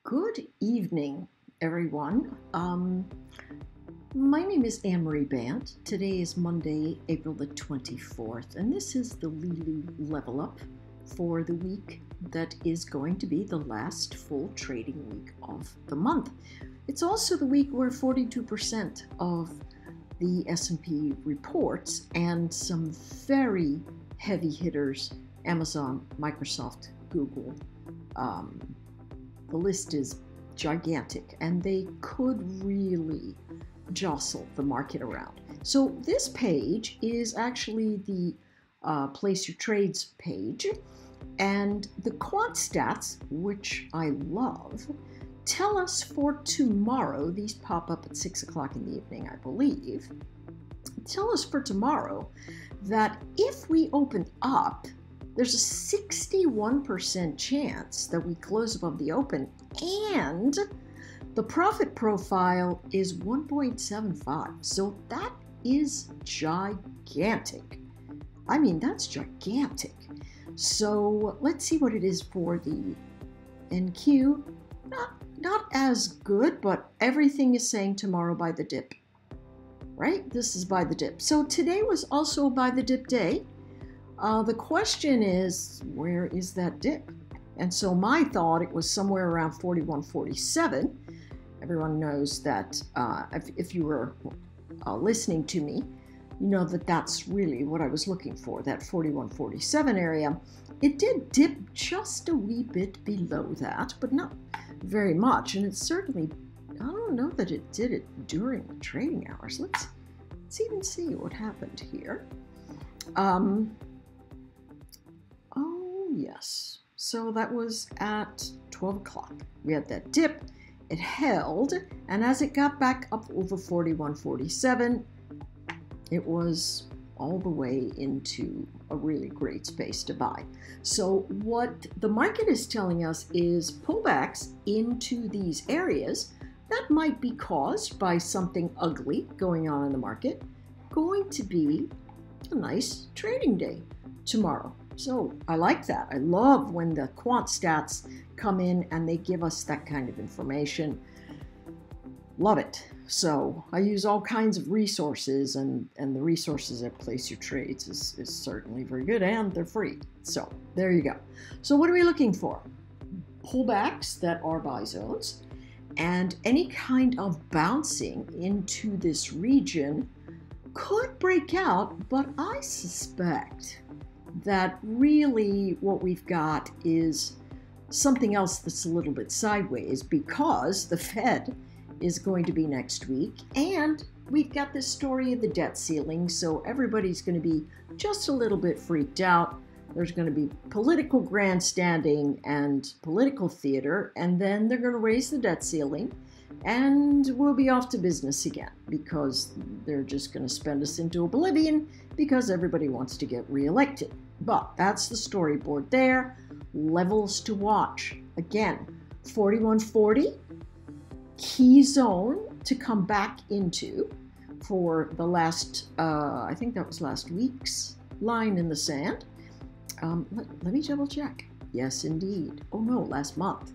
Good evening, everyone. My name is Anne-Marie Bant. Today is Monday, April the 24th, and this is the Leeloo Level Up for the week that is going to be the last full trading week of the month. It's also the week where 42% of the S&P reports and some very heavy hitters, Amazon, Microsoft, Google, the list is gigantic, and they could really jostle the market around. So this page is actually the Place Your Trades page, and the quant stats, which I love, tell us for tomorrow, these pop up at 6 o'clock in the evening, I believe, tell us for tomorrow that if we open up, there's a 61% chance that we close above the open, and the profit profile is 1.75. So that is gigantic. I mean, that's gigantic. So let's see what it is for the NQ. Not as good, but everything is saying tomorrow buy the dip, right? This is buy the dip. So today was also a buy the dip day. The question is, where is that dip? And so my thought, it was somewhere around 41.47. Everyone knows that if you were listening to me, you know that that's really what I was looking for, that 41.47 area. It did dip just a wee bit below that, but not very much. And it's certainly, I don't know that it did it during the trading hours. Let's even see what happened here. Yes, so that was at 12 o'clock. We had that dip, it held, and as it got back up over 41.47, it was all the way into a really great space to buy. So what the market is telling us is pullbacks into these areas that might be caused by something ugly going on in the market, going to be a nice trading day tomorrow. So I like that. I love when the quant stats come in and they give us that kind of information. Love it. So I use all kinds of resources, and the resources at Place Your Trades is certainly very good, and they're free. So there you go. So what are we looking for? Pullbacks that are buy zones, and any kind of bouncing into this region could break out, but I suspect that really what we've got is something else that's a little bit sideways, because the Fed is going to be next week, and we've got this story of the debt ceiling, so everybody's going to be just a little bit freaked out. There's going to be political grandstanding and political theater, and then they're going to raise the debt ceiling, and we'll be off to business again, because they're just going to spend us into oblivion because everybody wants to get reelected. But that's the storyboard there. Levels to watch. Again, 41.40, key zone to come back into for the last, I think that was last week's line in the sand. Let me double check. Yes, indeed. Oh no, last month.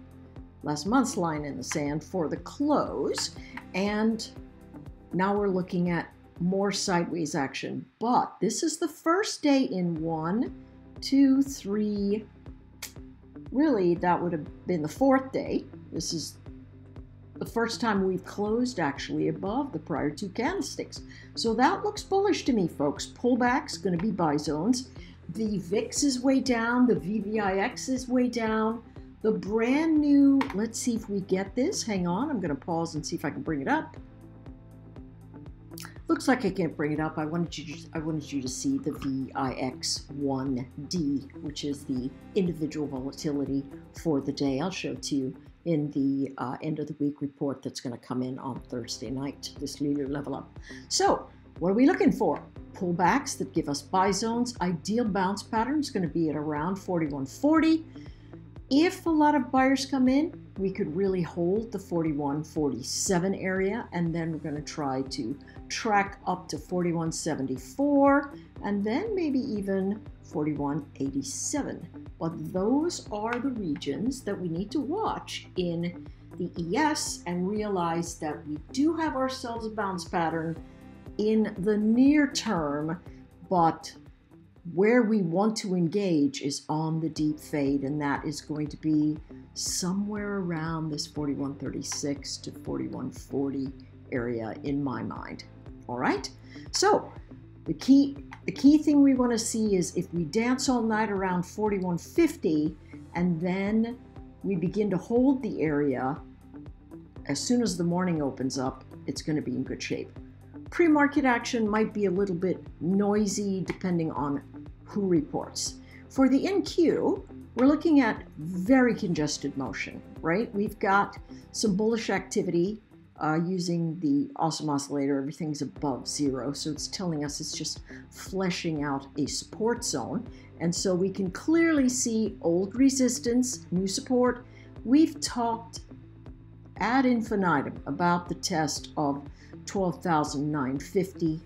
Last month's line in the sand for the close. And now we're looking at more sideways action, but this is the first day in 1, 2, 3, really that would have been the fourth day. This is the first time we've closed actually above the prior two candlesticks. So that looks bullish to me, folks. Pullbacks going to be buy zones. The VIX is way down, the VVIX is way down. The brand new, let's see if we get this. Hang on, I'm going to pause and see if I can bring it up. Looks like I can't bring it up. I wanted you to see the VIX1D, which is the individual volatility for the day. I'll show it to you in the end of the week report that's going to come in on Thursday night, this Leeloo Level Up. So what are we looking for? Pullbacks that give us buy zones. Ideal bounce pattern is going to be at around 41.40. If a lot of buyers come in, we could really hold the 41.47 area, and then we're going to try to track up to 41.74, and then maybe even 41.87. But those are the regions that we need to watch in the ES and realize that we do have ourselves a bounce pattern in the near term, but where we want to engage is on the deep fade, and that is going to be somewhere around this 4136 to 4140 area in my mind. All right, so the key thing we want to see is if we dance all night around 4150 and then we begin to hold the area, as soon as the morning opens up, it's going to be in good shape. Pre-market action might be a little bit noisy depending on who reports. For the NQ, we're looking at very congested motion, right? We've got some bullish activity using the awesome oscillator. Everything's above zero, so it's telling us it's just fleshing out a support zone. And so we can clearly see old resistance, new support. We've talked ad infinitum about the test of 12,950,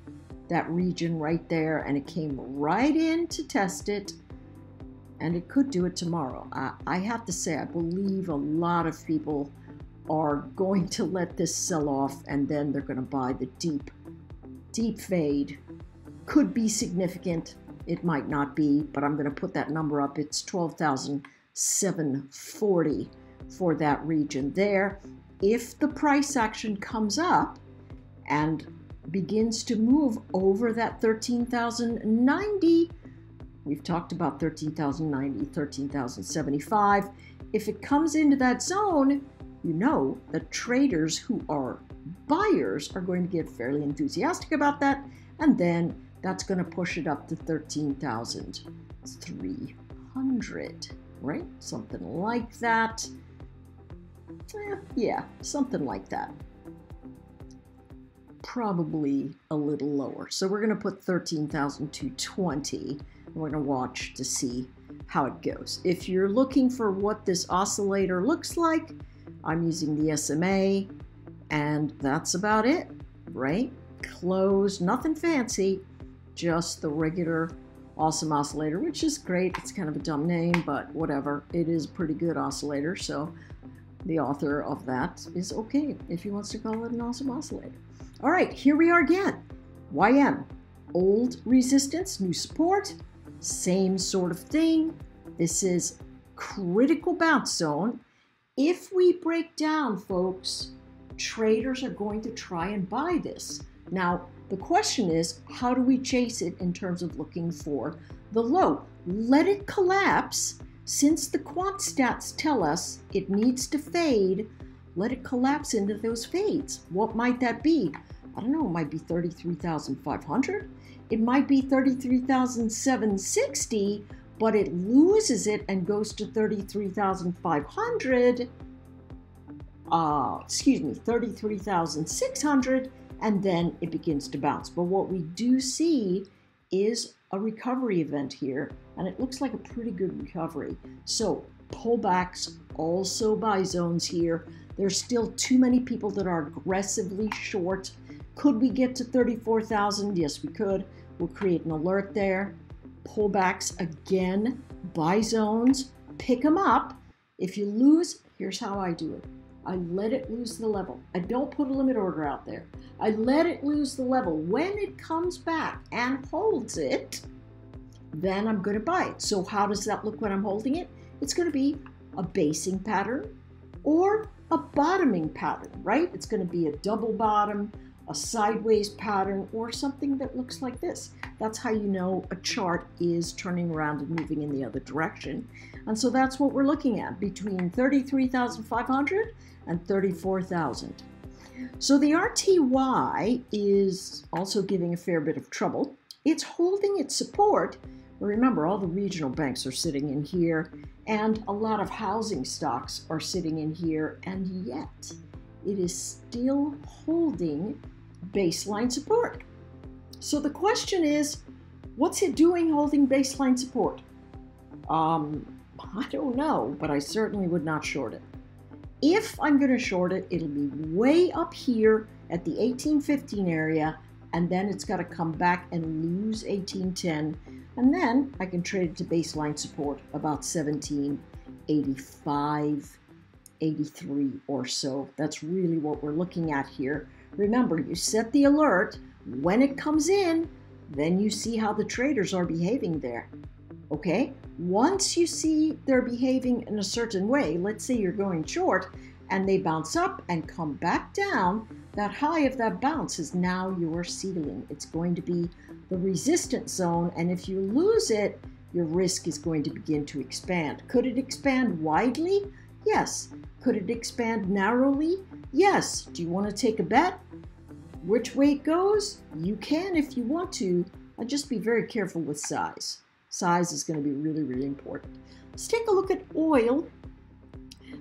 that region right there, and it came right in to test it, and it could do it tomorrow. I have to say, I believe a lot of people are going to let this sell off, and then they're going to buy the deep fade. Could be significant. It might not be, but I'm going to put that number up. It's 12,740 for that region there. If the price action comes up and begins to move over that 13,090, we've talked about 13,090, 13,075. If it comes into that zone, you know that traders who are buyers are going to get fairly enthusiastic about that, and then that's going to push it up to 13,300, right? Something like that. Yeah, something like that. Probably a little lower. So we're going to put 13,220. We're going to watch to see how it goes. If you're looking for what this oscillator looks like, I'm using the SMA, and that's about it, right? Close, nothing fancy, just the regular awesome oscillator, which is great. It's kind of a dumb name, but whatever. It is a pretty good oscillator, so the author of that is okay if he wants to call it an awesome oscillator. All right, here we are again. YM, old resistance, new support, same sort of thing. This is critical bounce zone. If we break down, folks, traders are going to try and buy this. Now, the question is, how do we chase it in terms of looking for the low? Let it collapse. Since the quant stats tell us it needs to fade, let it collapse into those fades. What might that be? I don't know, it might be 33,500. It might be 33,760, but it loses it and goes to 33,500. 33,600, and then it begins to bounce. But what we do see is a recovery event here, and it looks like a pretty good recovery. So pullbacks, also buy zones here. There's still too many people that are aggressively short. Could we get to 34,000? Yes, we could. We'll create an alert there. Pullbacks again, buy zones, pick them up. If you lose, here's how I do it. I let it lose the level. I don't put a limit order out there. I let it lose the level. When it comes back and holds it, then I'm going to buy it. So how does that look when I'm holding it? It's going to be a basing pattern or a bottoming pattern, right? It's going to be a double bottom, a sideways pattern, or something that looks like this. That's how you know a chart is turning around and moving in the other direction. And so that's what we're looking at, between 33,500 and 34,000. So the RTY is also giving a fair bit of trouble. It's holding its support. Remember, all the regional banks are sitting in here, and a lot of housing stocks are sitting in here, and yet it is still holding baseline support. So the question is, what's it doing holding baseline support? I don't know, but I certainly would not short it. If I'm going to short it, it'll be way up here at the 1815 area, and then it's got to come back and lose 1810, and then I can trade it to baseline support about 1785 83 or so. That's really what we're looking at here. Remember, you set the alert. When it comes in, then you see how the traders are behaving there. Okay? Once you see they're behaving in a certain way, let's say you're going short and they bounce up and come back down, that high of that bounce is now your ceiling. It's going to be the resistance zone, and if you lose it, your risk is going to begin to expand. Could it expand widely? Yes. Could it expand narrowly? Yes. Do you want to take a bet? Which way it goes? You can if you want to. I'd just be very careful with size. Size is going to be really, really important. Let's take a look at oil.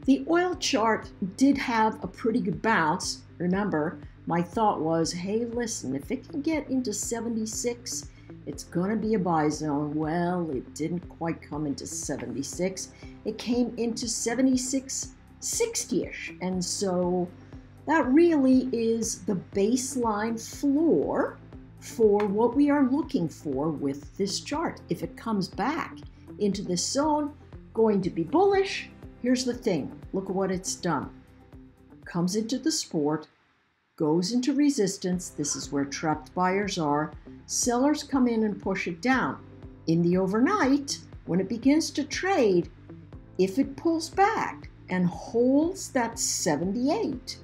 The oil chart did have a pretty good bounce. Remember, my thought was, hey, listen, if it can get into 76, it's going to be a buy zone. Well, it didn't quite come into 76. It came into 76.60-ish. And so that really is the baseline floor for what we are looking for with this chart. If it comes back into this zone, going to be bullish. Here's the thing. Look at what it's done. Comes into the support, goes into resistance. This is where trapped buyers are. Sellers come in and push it down. In the overnight, when it begins to trade, if it pulls back and holds that 78,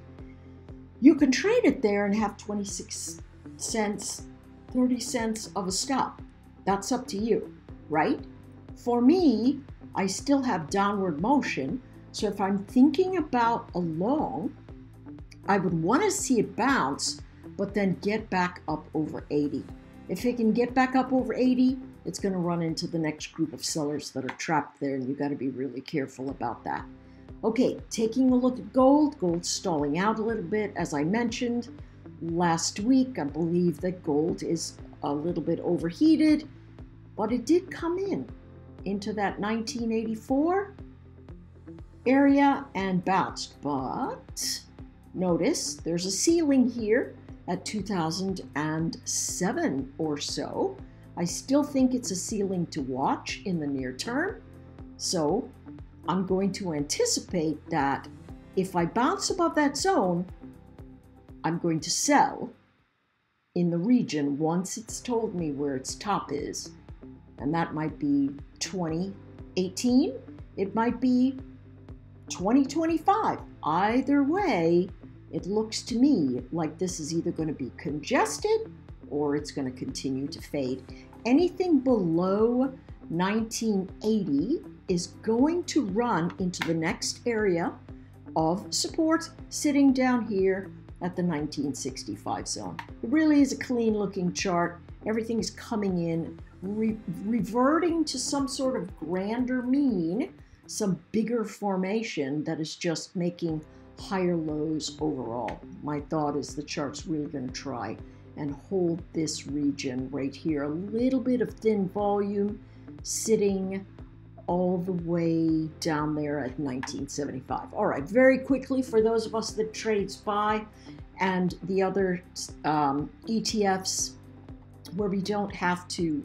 you can trade it there and have 26 cents, 30 cents of a stop. That's up to you, right? For me, I still have downward motion. So if I'm thinking about a long, I would want to see it bounce, but then get back up over 80. If it can get back up over 80, it's going to run into the next group of sellers that are trapped there, and you've got to be really careful about that. Okay, taking a look at gold. Gold's stalling out a little bit. As I mentioned last week, I believe that gold is a little bit overheated, but it did come into that 1984 area and bounced. But notice there's a ceiling here at 2007 or so. I still think it's a ceiling to watch in the near term. So I'm going to anticipate that if I bounce above that zone, I'm going to sell in the region once it's told me where its top is. And that might be 2018. It might be 2025. Either way, it looks to me like this is either going to be congested or it's going to continue to fade. Anything below 1980 is going to run into the next area of support, sitting down here at the 1965 zone. It really is a clean looking chart. Everything's coming in, reverting to some sort of grander mean, some bigger formation that is just making higher lows overall. My thought is the chart's really going to try and hold this region right here. A little bit of thin volume sitting all the way down there at 1975. All right, very quickly, for those of us that trade SPY and the other ETFs where we don't have to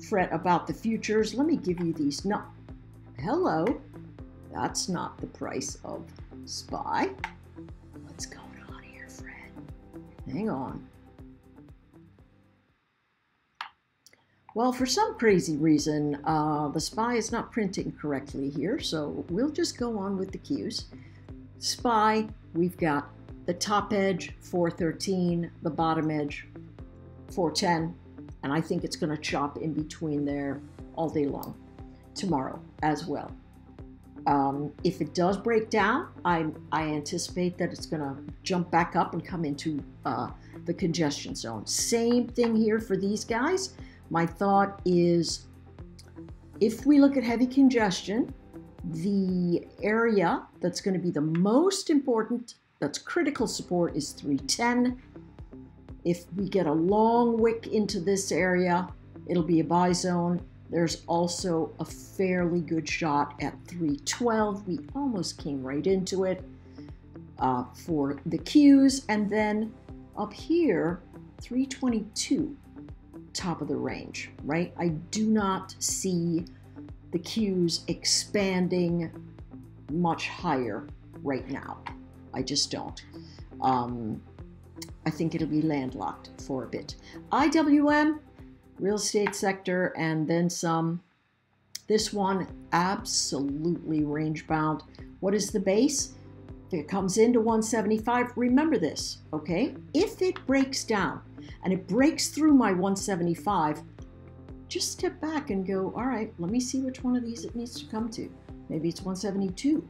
fret about the futures, let me give you these. No, hello, that's not the price of SPY. What's going on here, Fred? Hang on. Well, for some crazy reason, the SPY is not printing correctly here, so we'll just go on with the Qs. SPY, we've got the top edge, 413, the bottom edge, 410, and I think it's going to chop in between there all day long, tomorrow as well. If it does break down, I anticipate that it's going to jump back up and come into the congestion zone. Same thing here for these guys. My thought is, if we look at heavy congestion, the area that's going to be the most important, that's critical support, is 310. If we get a long wick into this area, it'll be a buy zone. There's also a fairly good shot at 312. We almost came right into it for the Qs. And then up here, 322. Top of the range, right? I do not see the Qs expanding much higher right now. I just don't. I think it'll be landlocked for a bit. IWM, real estate sector, and then some. This one, absolutely range bound. What is the base? If it comes into 175, remember this, okay? If it breaks down and it breaks through my 175, just step back and go, all right, let me see which one of these it needs to come to. Maybe it's 172.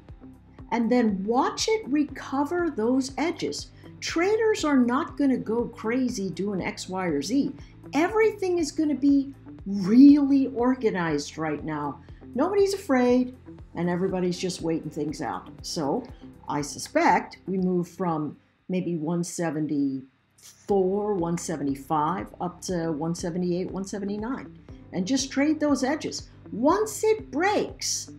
And then watch it recover those edges. Traders are not going to go crazy doing X, Y, or Z. Everything is going to be really organized right now. Nobody's afraid, and everybody's just waiting things out. So I suspect we move from maybe 174, 175 up to 178, 179, and just trade those edges. Once it breaks,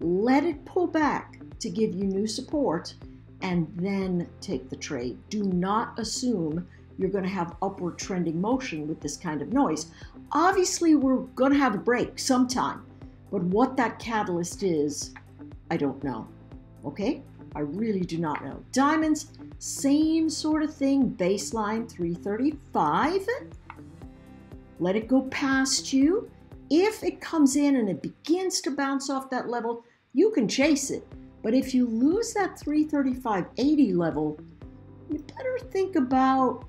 let it pull back to give you new support, and then take the trade. Do not assume you're going to have upward trending motion with this kind of noise. Obviously, we're going to have a break sometime, but what that catalyst is, I don't know. Okay? I really do not know. Diamonds, same sort of thing. Baseline 335. Let it go past you. If it comes in and it begins to bounce off that level, you can chase it. But if you lose that 335.80 level, you better think about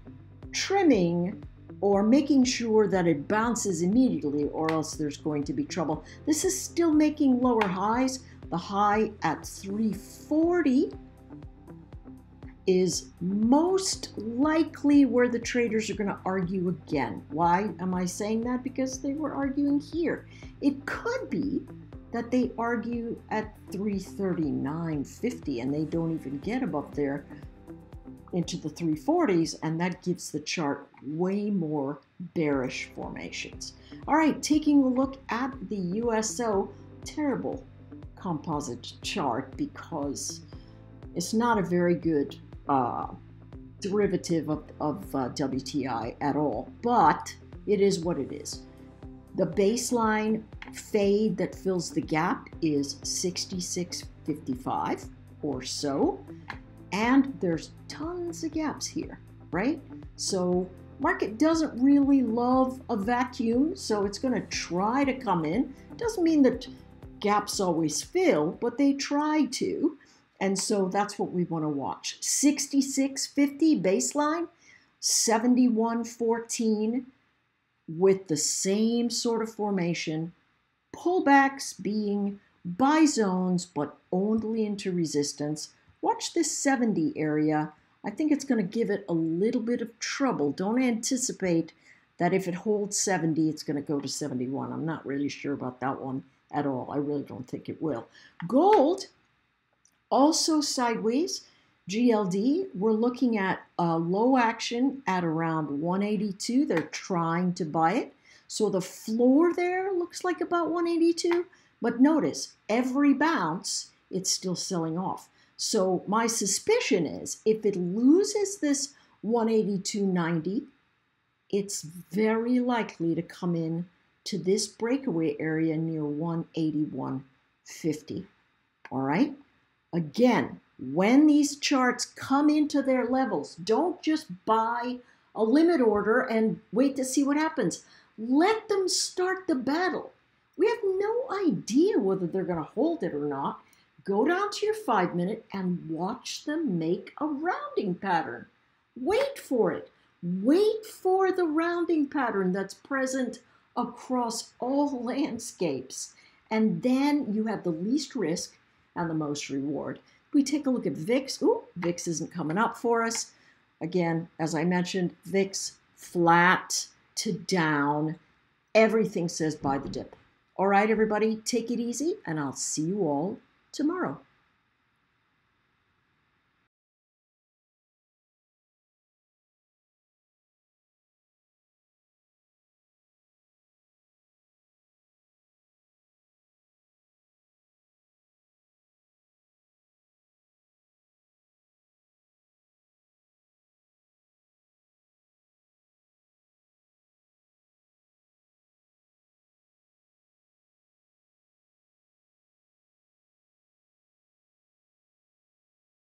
trimming or making sure that it bounces immediately, or else there's going to be trouble. This is still making lower highs. The high at 340 is most likely where the traders are going to argue again. Why am I saying that? Because they were arguing here. It could be that they argue at 339.50 and they don't even get above there into the 340s, and that gives the chart way more bearish formations. All right, taking a look at the USO, terrible composite chart because it's not a very good derivative of WTI at all, but it is what it is. The baseline fade that fills the gap is 66.55 or so, and there's tons of gaps here, right? So market doesn't really love a vacuum, so it's going to try to come in. Doesn't mean that gaps always fill, but they try to, and so that's what we want to watch. 66.50 baseline, 71.14 with the same sort of formation. Pullbacks being buy zones, but only into resistance. Watch this 70 area. I think it's going to give it a little bit of trouble. Don't anticipate that if it holds 70, it's going to go to 71. I'm not really sure about that one at all. I really don't think it will. Gold, also sideways. GLD, we're looking at low action at around 182. They're trying to buy it. So the floor there looks like about 182. But notice, every bounce, it's still selling off. So my suspicion is if it loses this 182.90, it's very likely to come in to this breakaway area near 181.50. All right? Again, when these charts come into their levels, don't just buy a limit order and wait to see what happens. Let them start the battle. We have no idea whether they're going to hold it or not. Go down to your 5-minute and watch them make a rounding pattern. Wait for it. Wait for the rounding pattern that's present across all landscapes. And then you have the least risk and the most reward. We take a look at VIX. Ooh, VIX isn't coming up for us. Again, as I mentioned, VIX flat to down. Everything says buy the dip. All right, everybody, take it easy, and I'll see you all tomorrow.